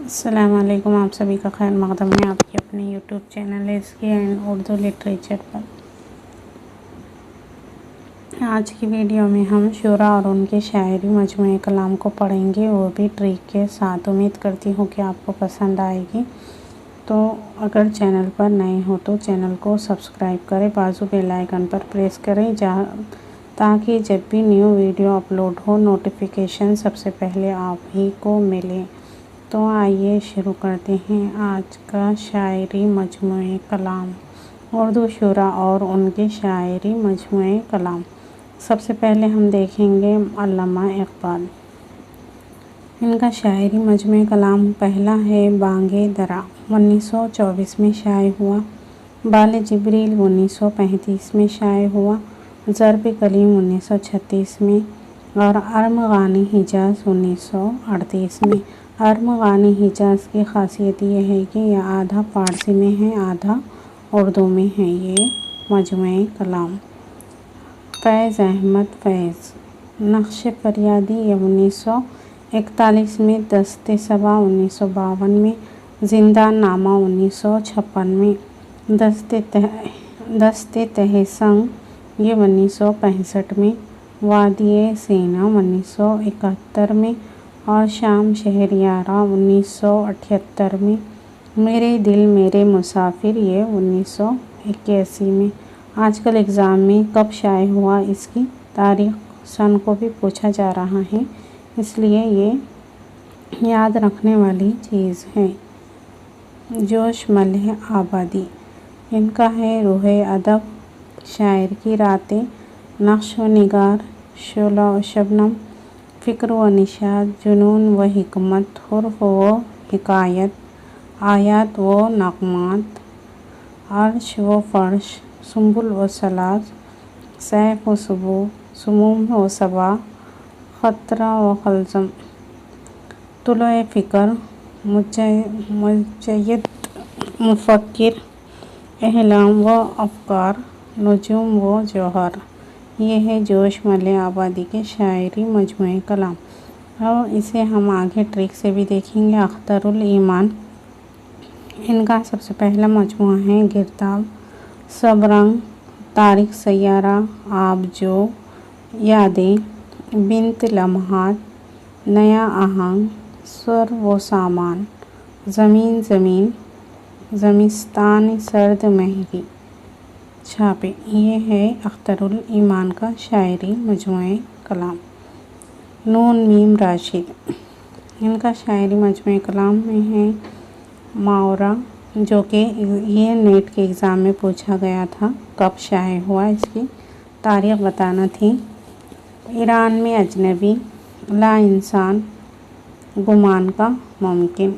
अस्सलामुअलैकुम, आप सभी का खैर मकदम है आपके अपने YouTube channel SK and Urdu literature पर। आज की वीडियो में हम शुरा और उनके शायरी मजमूए कलाम को पढ़ेंगे, वो भी ट्रिक के साथ। उम्मीद करती हूँ कि आपको पसंद आएगी। तो अगर चैनल पर नए हो तो चैनल को सब्सक्राइब करें, बाजू बेल आइकन पर प्रेस करें ताकि जब भी न्यू वीडियो अपलोड हो नोटिफिकेशन सबसे पहले आप ही को मिले। तो आइए शुरू करते हैं आज का शायरी मजमूए कलाम, उर्दू शुरा और उनके शायरी मजमूए कलाम। सबसे पहले हम देखेंगे अल्लामा इकबाल। इनका शायरी मजमूए कलाम पहला है बांगे दरा, 1924 में शाये हुआ। बाले जिब्रील 1935 में शाये हुआ। ज़र्ब कलीम 1936 में और अरमगानी हिजाज़ 1938 में। अरमगानी हिजाज़ की ख़ासियत यह है कि यह आधा फ़ारसी में है, आधा उर्दू में है। ये मजमूए कलाम। फैज़ अहमद फैज़, नक्श फरियादी ये 1941 में। दस्ते सबा 1952 में। ज़िंदान नामा 1956 में। दस्ते तहसंग ये 1965 में। वादिये सीना 1971 में और शाम शहरियारा 1978 में। मेरे दिल मेरे मुसाफिर ये 1981 में। आजकल एग्ज़ाम में कब शाये हुआ इसकी तारीख़ सन को भी पूछा जा रहा है, इसलिए ये याद रखने वाली चीज़ है। जोश मल्ह आबादी, इनका है रूहे अदब, शायर की रातें, नक्श व निगार, शोला व शबनम, फ़िक्र व निशाद, जुनून व हिकमत, हुर्फ व हिकायत, आयात व नग़मात, अर्श व फ़र्श, सुंबुल व सलास, सैफ़ व सुबह, सुमूम व सबा, ख़तरा व खलज़म, तुलुए फ़िक्र, मुजय्यद मुफ़क्किर, एहलाम व अफ़कार, नजूम व जौहर। ये है जोश मल्ह आबादी के शायरी मजमूए कलाम। और इसे हम आगे ट्रिक से भी देखेंगे। अख्तरुल ईमान, इनका सबसे पहला मजमूआ है गिरताब, सबरंग, तारिक सैयारा, आबजो, यादें, बिन्त लम्हात, नया आहंग, स्वर व सामान, ज़मीन ज़मीन, ज़मिस्तान सर्द महरी, छापे। ये है अख्तरुल ईमान का शायरी मजमूए कलाम। नून मीम राशिद, इनका शायरी मजमूए कलाम में है मावरा, जो कि ये नेट के एग्ज़ाम में पूछा गया था, कब शाये हुआ इसकी तारीख़ बताना थी। ईरान में अजनबी, ला इंसान, गुमान का मुमकिन।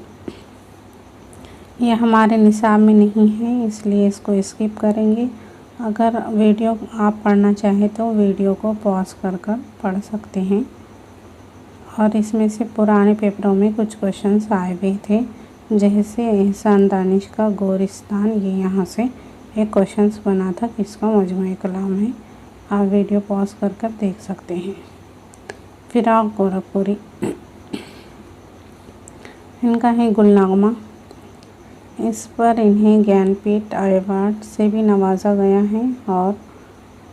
ये हमारे निसाब में नहीं है, इसलिए इसको स्किप करेंगे। अगर वीडियो आप पढ़ना चाहें तो वीडियो को पॉज कर पढ़ सकते हैं। और इसमें से पुराने पेपरों में कुछ क्वेश्चंस आए भी थे, जैसे एहसान दानिश का गोरिस्तान, ये यहाँ से एक क्वेश्चंस बना था किसका मजमूए कलाम है। आप वीडियो पॉज कर देख सकते हैं। फिराक गोरखपुरी, इनका है गुलनागमा। इस पर इन्हें ज्ञानपीठ अवार्ड से भी नवाजा गया है और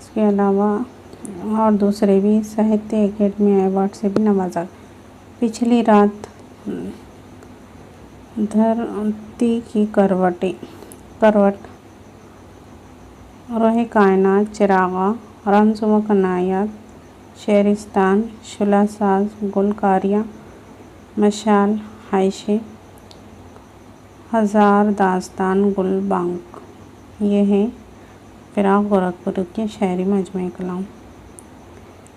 इसके अलावा और दूसरे भी साहित्य अकेडमी अवार्ड से भी नवाजा। पिछली रात, धरती की करवट, रोहे कायनात, चिरागा, रम्ज़ व कनायात, शेरिस्तान, शुलासाज, गुलकारिया, मशाल, हाइशे, हज़ार दास्तान, गुलबांक। ये है फिराक गोरखपुरी के शायरी मजमूए कलाम।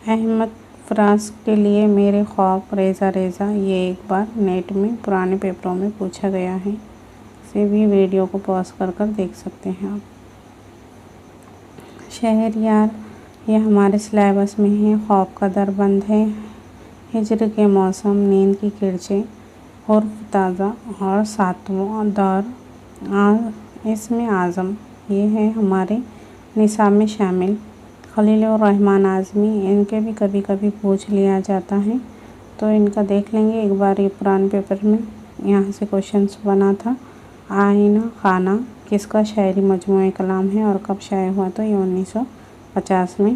अहमद फ़राज के लिए मेरे ख्वाब रेज़ा रेज़ा, ये एक बार नेट में पुराने पेपरों में पूछा गया है, इसे भी वीडियो को पॉज कर देख सकते हैं आप। शहरयार, ये हमारे सिलेबस में है। ख्वाब का दर बंद है, हिज्र के मौसम, नींद की किरचें, उर्फ़ ताज़ा और सातवां दौर इसमें आज़म, ये है हमारे निसाब में शामिल। खलीलुर्रहमान आज़मी, इनके भी कभी कभी पूछ लिया जाता है, तो इनका देख लेंगे एक बार, ये पुराने पेपर में यहाँ से क्वेश्चंस बना था। आईना खाना किसका शायरी मजमूए कलाम है और कब शाये हुआ? तो ये 1950 में।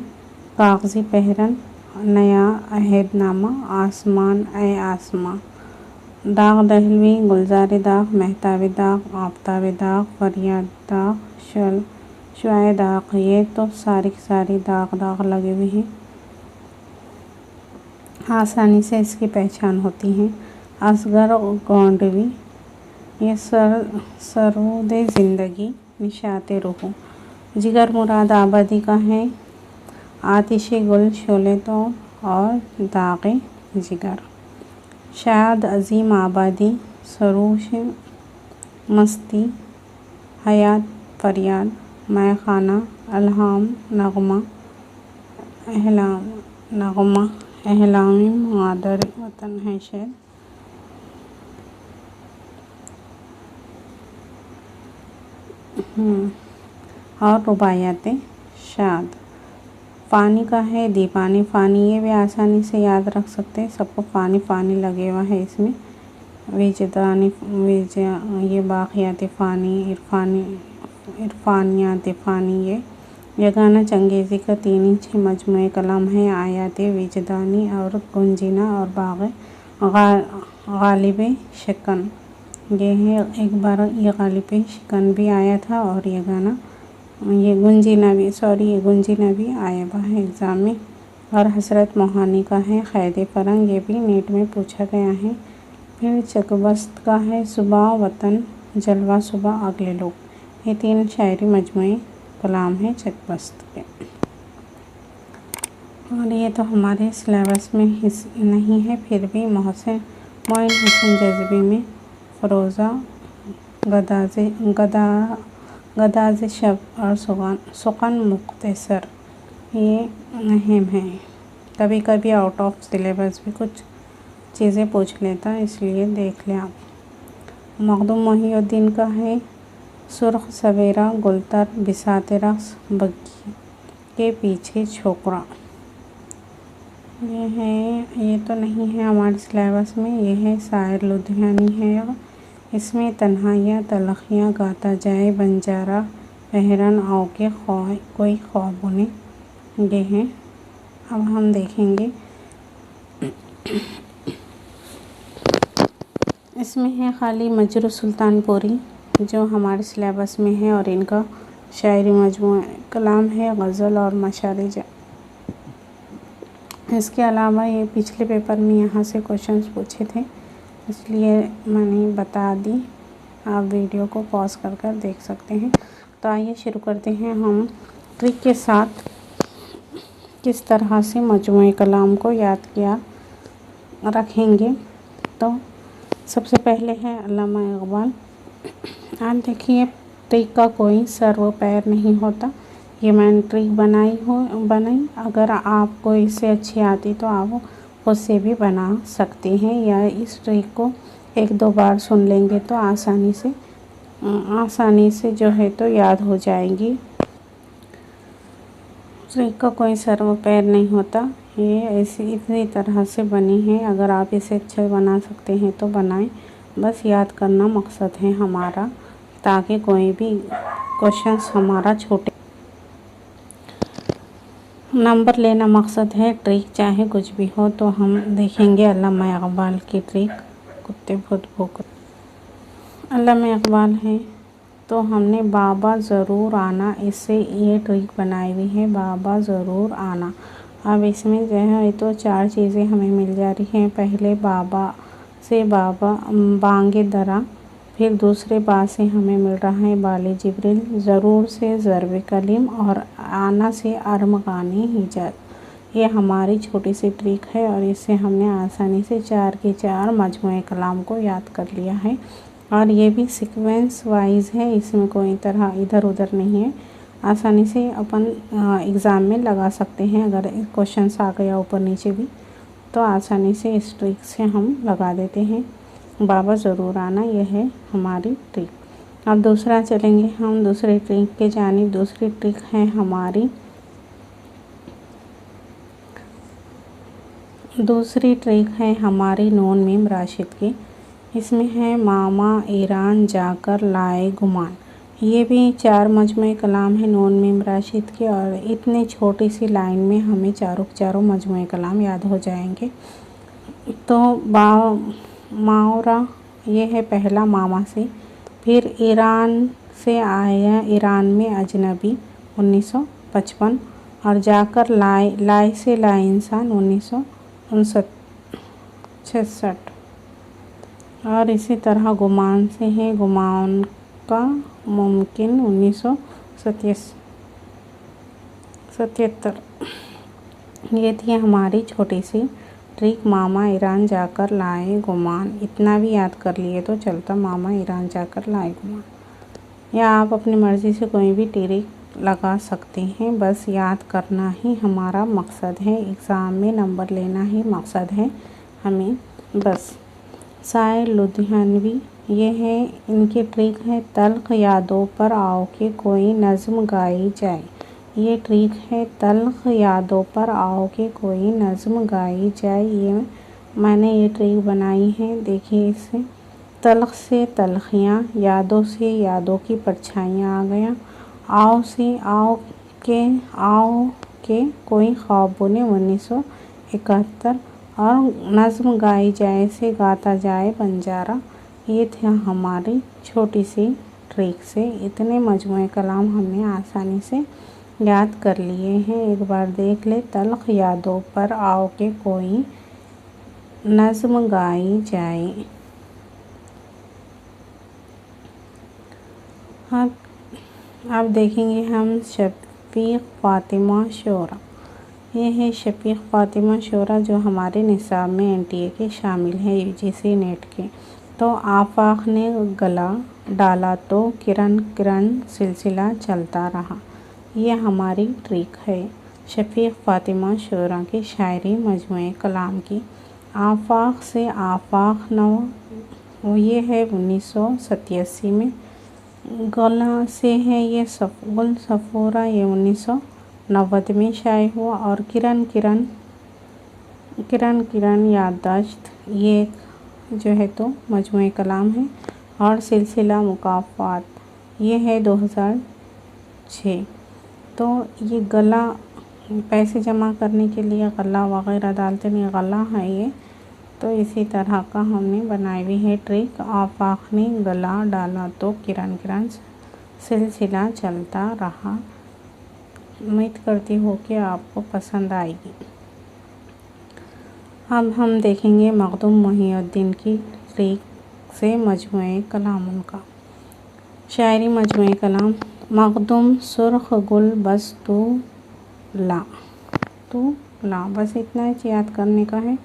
कागज़ी पहरन, नया अहदनामा, आसमान ए आसमां, दाग दहलवी, गुलजार दाग, महताब दाग, आफ्ताब दाग, फरियाद दाग, शुआए दाग। ये तो सारी की सारी दाग दाग लगे हुए हैं, आसानी से इसकी पहचान होती है। असगर गोंडवी, ये सरूद ज़िंदगी, निशात रूह। जिगर मुराद आबादी का है, आतिशे गुल, शोले तो और दागे जिगर। शाद अजीम आबादी, सरूश मस्ती, हयात फरियाद, मैं खाना, अल्हाम नगमा, एहलामी मादर वतन है शायद। और रुबायात शाद। पानी का है दीवानी फ़ानी, ये भी आसानी से याद रख सकते हैं, सबको पानी पानी लगे हुआ है इसमें। विजदानी ये बाक़ियात फ़ानी, इरफानियात फ़ानी। ये गाना चंगेज़ी का 3 इंच मजमूए कलाम है। आयात विजदानी और गुंजिना और बाग़ गालिब शिकन। ये है, एक बार ये गालिब शिकन भी आया था और ये गाना ये गुंजिना भी आया हुआ है एग्ज़ाम में। और हसरत मोहानी का है क़ैद फ़रंग, ये भी नेट में पूछा गया है। फिर चकबस्त का है सुबह वतन, जलवा सुबह अगले लोग। ये 3 शायरी मजमूए कलाम है चकबस्त के। और ये तो हमारे सिलेबस में नहीं है, फिर भी मोइन हुसैन जज़्बी में फ़रोज़ा गदाज़ शब और सुकन मुख्तसर, ये अहम है। कभी कभी आउट ऑफ सिलेबस भी कुछ चीज़ें पूछ लेता, इसलिए देख लें आप। मखदूम मोहिउद्दीन का है सुर्ख सवेरा, गुलतर, बिसात रक़्स, बग्गी के पीछे छोकरा। ये है, ये तो नहीं है हमारे सिलेबस में। ये है शायर लुधियानी है, इसमें तन्हाइयाँ तलखियाँ गाता जाए बंजारा, पहरन आओ के कोई ख्वाबों ने। ये हैं, अब हम देखेंगे। इसमें है खाली मजरू सुल्तानपुरी जो हमारे सिलेबस में है और इनका शायरी मजमूआ कलाम है गज़ल और मशारे। इसके अलावा ये पिछले पेपर में यहाँ से क्वेश्चंस पूछे थे, इसलिए मैंने बता दी। आप वीडियो को पॉज कर देख सकते हैं। तो आइए शुरू करते हैं हम ट्रिक के साथ किस तरह से मजमूए कलाम को याद किया रखेंगे। तो सबसे पहले है अल्लामा इकबाल। आप देखिए, ट्रिक का कोई सर व पैर नहीं होता। ये मैंने ट्रिक बनाई। अगर आपको इससे अच्छी आती तो आप खुद से भी बना सकते हैं, या इस ट्रिक को 1-2 बार सुन लेंगे तो आसानी से जो है तो याद हो जाएंगी। ट्रिक का कोई सर व पैर नहीं होता, ये इसी तरह से बनी है। अगर आप इसे अच्छे बना सकते हैं तो बनाएं, बस याद करना मकसद है हमारा, ताकि कोई भी क्वेश्चंस हमारा छोटे नंबर लेना मकसद है। ट्रिक चाहे कुछ भी हो। तो हम देखेंगे अल्लामा इकबाल की ट्रिक, कुत्ते खुद भूख। अल्लामा इकबाल है तो हमने बाबा ज़रूर आना, इससे ये ट्रिक बनाई हुई है, बाबा ज़रूर आना। अब इसमें जो है तो 4 चीज़ें हमें मिल जा रही हैं। पहले बाबा से बांगे दरा, फिर दूसरे बा से हमें मिल रहा है बाले जिब्रिल, ज़रूर से ज़र्ब कलीम और आना से अरमगाने हिजाज। ये हमारी छोटी सी ट्रिक है और इससे हमने आसानी से 4 के 4 मजमूए कलाम को याद कर लिया है। और ये भी सीक्वेंस वाइज है, इसमें कोई तरह इधर उधर नहीं है। आसानी से अपन एग्ज़ाम में लगा सकते हैं। अगर क्वेश्चन आ गया ऊपर नीचे भी तो आसानी से इस ट्रिक से हम लगा देते हैं। बाबा ज़रूर आना, यह है हमारी ट्रिक। अब दूसरा चलेंगे हम दूसरी ट्रिक के जानिब। दूसरी ट्रिक है हमारी नून मीम राशिद की। इसमें है मामा ईरान जाकर लाए गुमान। ये भी 4 मजमूए कलाम है नून मीम राशिद के, और इतनी छोटी सी लाइन में हमें चारों मजमूए कलाम याद हो जाएंगे। तो मावरा ये है पहला मामा से, फिर ईरान से आया ईरान में अजनबी 1955, और जाकर लाए से लाए इंसान 1966, और इसी तरह गुमान से है गुमान का मुमकिन 1977। ये थी हमारी छोटी सी ट्रिक, मामा ईरान जाकर लाए गुमान। इतना भी याद कर लिए तो चलता, मामा ईरान जाकर लाए गुमान। या आप अपनी मर्ज़ी से कोई भी ट्रिक लगा सकते हैं, बस याद करना ही हमारा मकसद है। एग्ज़ाम में नंबर लेना ही मकसद है हमें बस। शायर लुधियानवी ये है, इनकी ट्रिक है तल्ख यादों पर आओ के कोई नज़्म गाई जाए। ये ट्रिक है तल्ख यादों पर आओ के कोई नज़्म गाई जाए। ये मैंने ये ट्रिक बनाई है, देखिए इसे। तल्ख से तल्खियाँ, यादों से यादों की परछाइयाँ आ गया। आओ से आओ के कोई ख्वाब बुने 1971, और नज़्म गाई जाए से गाता जाए बंजारा। ये थी हमारी छोटी सी ट्रिक से इतने मजमूए कलाम हमने आसानी से याद कर लिए हैं। एक बार देख ले। तल्ख यादों पर आओ के कोई नज़्म गाई जाए। हाँ, अब देखेंगे हम शफ़ीक़ फ़ातिमा शोरा। ये है शफ़ीक़ फ़ातिमा शोरा जो हमारे निसाब में NTA के शामिल है, UGC नेट के। तो आफाक ने गला डाला तो किरण किरण सिलसिला चलता रहा। ये हमारी ट्रिक है शफ़ीक़ फ़ातिमा शोरा के शायरी मजमूए कलाम की। आफाक से आफाक नवा, ये है 1987 में। गला से है ये गुल सफ़ोरा, ये 1990 में शाये हुआ। और किरण किरण किरण याददाश्त, ये जो है तो मजमूए कलाम है। और सिलसिला मुकाफ़ात, ये है 2006। तो ये गला पैसे जमा करने के लिए गला वगैरह डालते नहीं, गला है ये। तो इसी तरह का हमने बनाई हुई है ट्रिक। आफाक ने गला डाला तो किरण किरण सिलसिला चलता रहा। उम्मीद करती हूँ कि आपको पसंद आएगी। अब हम देखेंगे मखदूम मोहिउद्दीन की ट्रिक से मजमूए कलाम उनका। शायरी मजमूए कलाम। मखदूम सुर्ख गुल बस तू ला, बस इतना ही याद करने का है।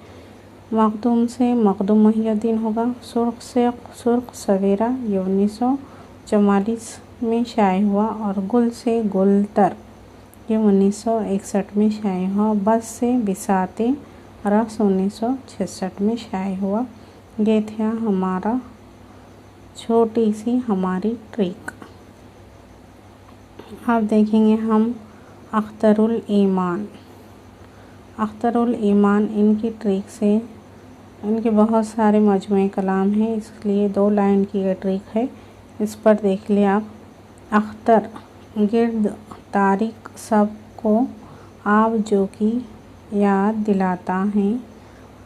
मखदूम से मखदूम मोहिउद्दीन होगा। सुर्ख से सुर्ख सवेरा, ये 1944 में शाये हुआ। और गुल से गुलतर, ये 1961 में शाये हुआ। बस से बिसाते रस 1966 में शाये हुआ। ये था हमारा छोटी सी हमारी ट्रिक। अब देखेंगे हम अख्तरुल ईमान। इनकी ट्रिक से, इनके बहुत सारे मजमूए कलाम हैं, इसलिए 2 लाइन की ये ट्रिक है। इस पर देख लिया आप। अख्तर गिर्द तारीख सबको आप जो की याद दिलाता है।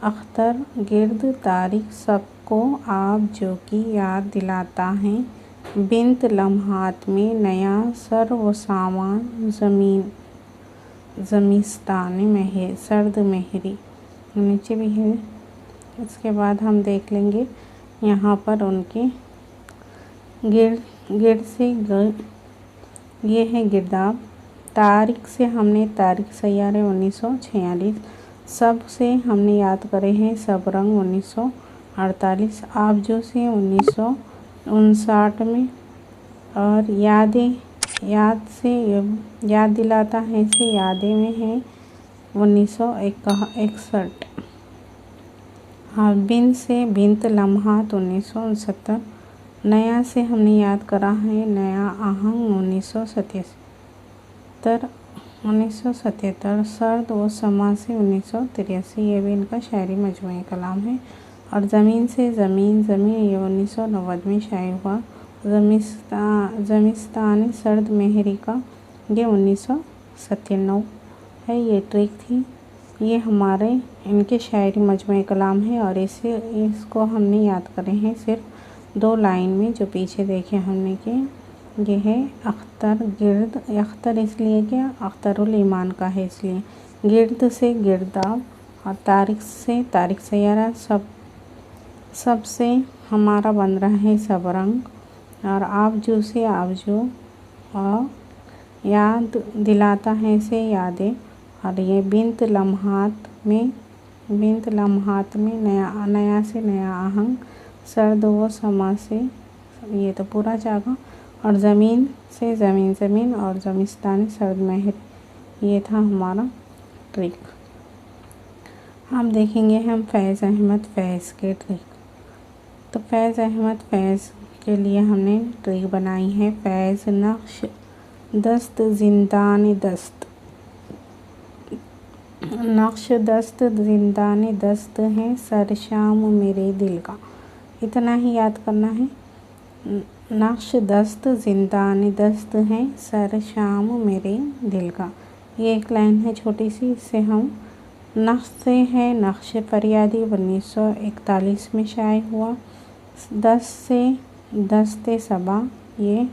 अख्तर गिर्द तारीख सबको आप जो की याद दिलाता है। बिंत लम्हात में नया सर व सामान ज़मीस्तान में सर्द मेहरी, नीचे भी है। इसके बाद हम देख लेंगे यहाँ पर उनके गिर्द से ये है गिरदाब। तारीख से हमने तारीख सैयारे 1946। सब से हमने याद करे हैं सब रंग 1948। आबजू से 1959 में। और याद से याद दिलाता है से यादें में है 1961। हाँ, बिन से बिंत लम्हात 1969। नया से हमने याद करा है नया आहंग 1977। सर्द व समा से 1983। ये भी इनका शायरी मजमूए कलाम है। और ज़मीन से ज़मीन ज़मीन ये 1990 में शाये हुआ। ज़मिस्तान सर्द मेहरी का ये 1997 है। ये ट्रिक थी। ये हमारे इनके शायरी मजमूए कलाम है और इसको हमने याद करे हैं सिर्फ 2 लाइन में, जो पीछे देखे हमने कि ये है अख्तर गिर्द। अख्तर इसलिए कि अख्तरुल ईमान का है, इसलिए गिर्द से गिरदाब और तारीख से तारीख सैयारा, सब से हमारा बन रहा है सब रंग, और आबजू से आबजू और याद दिलाता है से यादें। और ये बिंत लम्हात में नया से नया आहंग, सर्द व समा से, ये तो पूरा जागा। और ज़मीन से ज़मीन ज़मीन और ज़मिस्तान सर्द महर, ये था हमारा ट्रिक। हम देखेंगे हम फैज़ अहमद फैज़ के ट्रिक। तो फैज़ अहमद फैज़ के लिए हमने ट्रिक बनाई है। फैज़ नक्श दस्त ज़िंदान दस्त, नक्श दस्त ज़िंदान दस्त है सर शाम मेरे दिल का। इतना ही याद करना है। नक्श दस्त ज़िंदान दस्त है सर शाम मेरे दिल का। ये एक लाइन है छोटी सी, इससे हम नक्श से है नक्श फरियादी 1941 में शाये हुआ। दस्ते सबा ये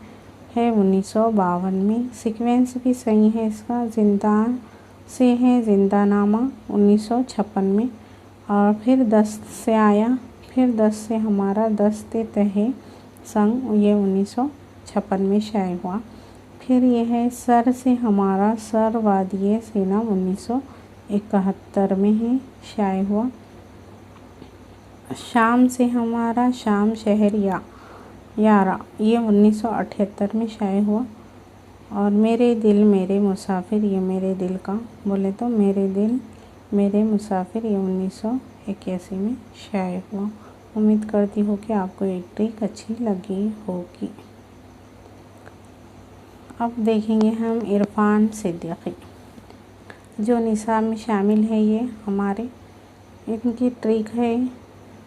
है 1952 में। सीक्वेंस भी सही है इसका। ज़िंदान से है ज़िंदानामा 1956 में, और फिर दस्त से आया, फिर दस्त से हमारा दस्ते तहे संग, ये 1956 में शाये हुआ। फिर ये है सर से हमारा सर वादिये सीना 1971 में है शाये हुआ। शाम से हमारा शाम शहर यारा, ये 1978 में शाये हुआ। और मेरे दिल मेरे मुसाफिर, ये मेरे दिल का बोले तो मेरे दिल मेरे मुसाफिर, ये 1981 में शाये हुआ। उम्मीद करती हूँ कि आपको ये ट्रिक अच्छी लगी होगी। अब देखेंगे हम इरफान सिद्दीकी, जो निसाब में शामिल है। ये हमारे इनकी ट्रिक है,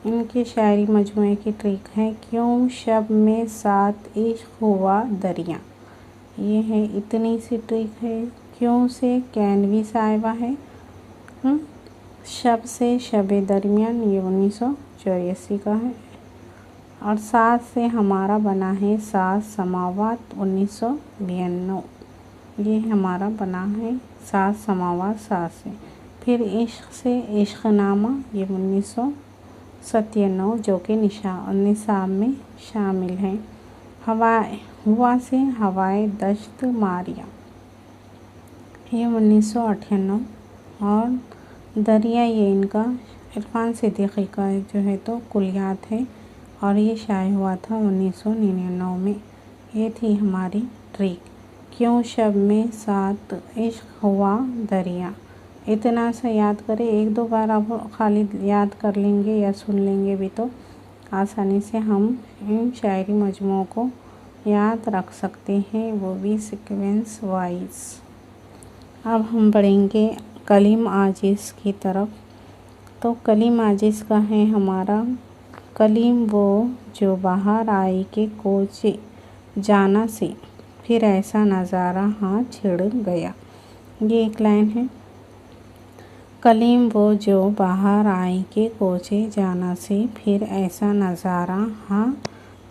इनके शायरी मजमूए की ट्रिक है। क्यों शब में साथ इश्क हुआ दरिया, ये है इतनी सी ट्रिक है। क्यों से कैनवी साहिबा है। शब से शबे दरमियान, ये 1984 का है। और सात से हमारा बना है सात समावात 1992, ये हमारा बना है सात समावात सात से। फिर इश्क से इश्कनामा, ये 1997 जो कि निसाब में शामिल है। हुआ से हवाए दश्त मारिया, ये 1998। और दरिया ये इनका इरफान सिद्दीकी का जो है तो कुलियात है, और ये शाये हुआ था 1999 में। ये थी हमारी ट्रिक। क्यों शब में साथ इश्क हुआ दरिया, इतना सा याद करें। 1-2 बार आप खाली याद कर लेंगे या सुन लेंगे भी तो आसानी से हम इन शायरी मजमूओं को याद रख सकते हैं, वो भी सीक्वेंस वाइज। अब हम बढ़ेंगे कलीम आजिज़ की तरफ। तो कलीम आजिज़ का है हमारा कलीम वो जो बाहर आई के कोचे जाना से, फिर ऐसा नज़ारा हाँ छिड़ गया। ये एक लाइन है। कलीम वो जो बाहर आई के कोचे जाना से, फिर ऐसा नज़ारा हाँ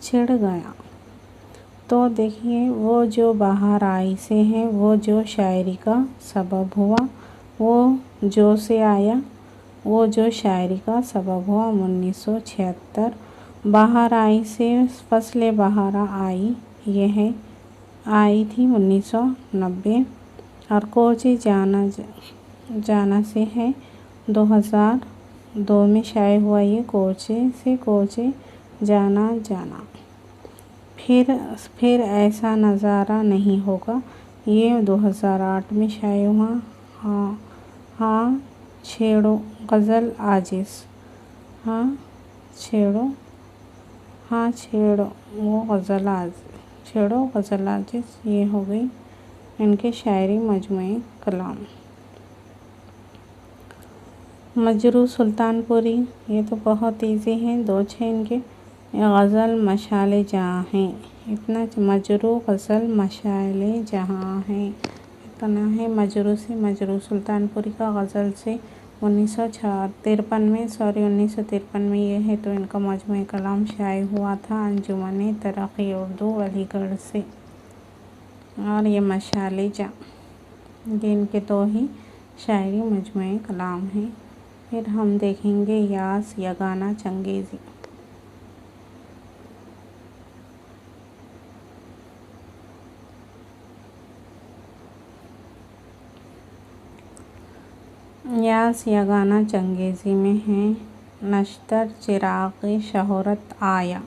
छिड़ गया। तो देखिए वो जो बाहर आई से है, वो जो शायरी का सबब हुआ, वो जो से आया, वो जो शायरी का सबब हुआ 1976। बाहर आई से फसले बहारा आई, ये है आई थी 1990। और कोचे जाना से है 2002 में शाये हुआ। ये कोचे से कोचे जाना। फिर ऐसा नज़ारा नहीं होगा, ये 2008 में शाये हुआ। हाँ छेड़ो गज़ल आजिज़, हाँ छेड़ो वो गज़ल आजिज़, छेड़ो गज़ल आजिज़, ये हो गई इनके शायरी मजमूए कलाम। मजरू सुल्तानपुरी, ये तो बहुत इजी है, 2 छः इनके। गज़ल मशाले जहाँ हैं, इतना मजरू गज़ल मशाले जहाँ हैं, इतना है मजरू से। मजरू सुल्तानपुरी का गज़ल से 1953 में ये है। तो इनका मजमू कलाम शाये हुआ था अंजुमन तरक़्क़ी उर्दू अलीगढ़ से। और ये मशाले जहाँ, ये इनके 2 ही शायरी मजमू कलाम हैं। फिर हम देखेंगे यास यगाना चंगेज़ी। यास यगाना चंगेज़ी में है नश्तर चिराग़ शोहरत आया,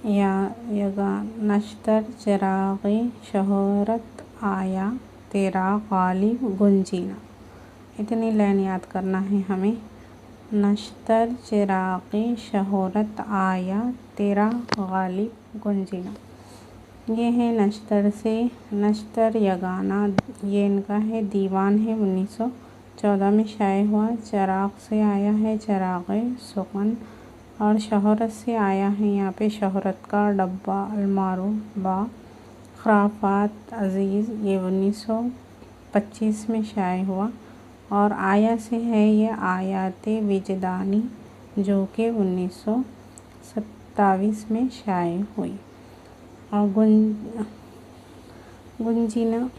या नश्तर चिराग़ शोहरत आया तेरा गालिब गुंजीना। इतनी लाइन याद करना है हमें। नश्तर चिराग़ शोहरत आया तेरा गालिब गुंजीना, ये है नश्तर से। नश्तर यगाना ये इनका है, दीवान है, 1914 में शाये हुआ। चिराग़ से आया है चिराग़ सुकन, और शोहरत से आया है यहाँ पे शोहरत का डब्बा अलमारूफ बा खराफात अज़ीज़, ये 1925 में शाये हुआ। और आया से है ये आयाते विजदानी, जो कि 1927 में शाये हुई। और गुंजीना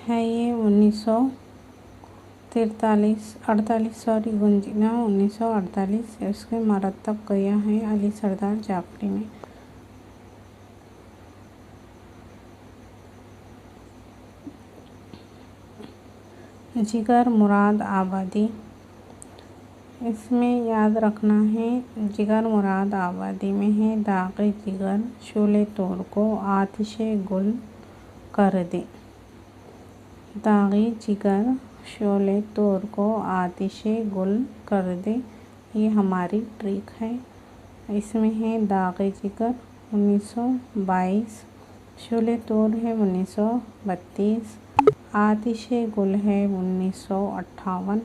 है ये 1948 गुंजीना 1948, इसके मरतब गया है अली सरदार जाफरी में। जिगर मुराद आबादी, इसमें याद रखना है जिगर मुराद आबादी में है दाग़े जिगर शोले तोड़ को आतिशे गुल कर दे। दाग़े जिगर शोले तोड़ को आतिशे गुल कर दे, ये हमारी ट्रिक है। इसमें है दाग़े जिगर 1922, शोले तोड़ है 1932, आतिशे गुल है 1958।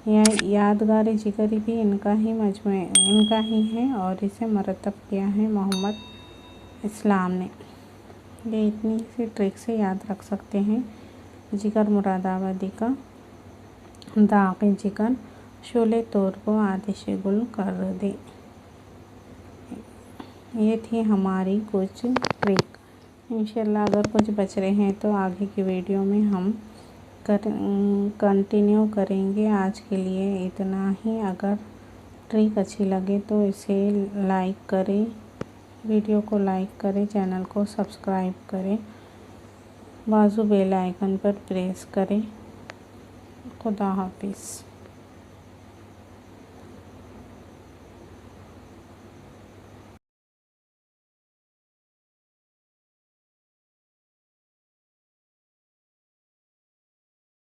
यह यादगार जिगर भी इनका ही मजमू इनका ही है, और इसे मरतब किया है मोहम्मद इस्लाम ने। ये इतनी सी ट्रिक से याद रख सकते हैं जिगर मुरादाबादी का दाग़े जिगर शोले तोड़ को आतिशे गुल कर दे। ये थी हमारी कुछ ट्रिक। इंशाल्लाह अगर कुछ बच रहे हैं तो आगे की वीडियो में हम कंटिन्यू करेंगे। आज के लिए इतना ही। अगर ट्रिक अच्छी लगे तो इसे लाइक करें, वीडियो को लाइक करें, चैनल को सब्सक्राइब करें, बाजू बेल आइकन पर प्रेस करें। खुदा हाफिज़।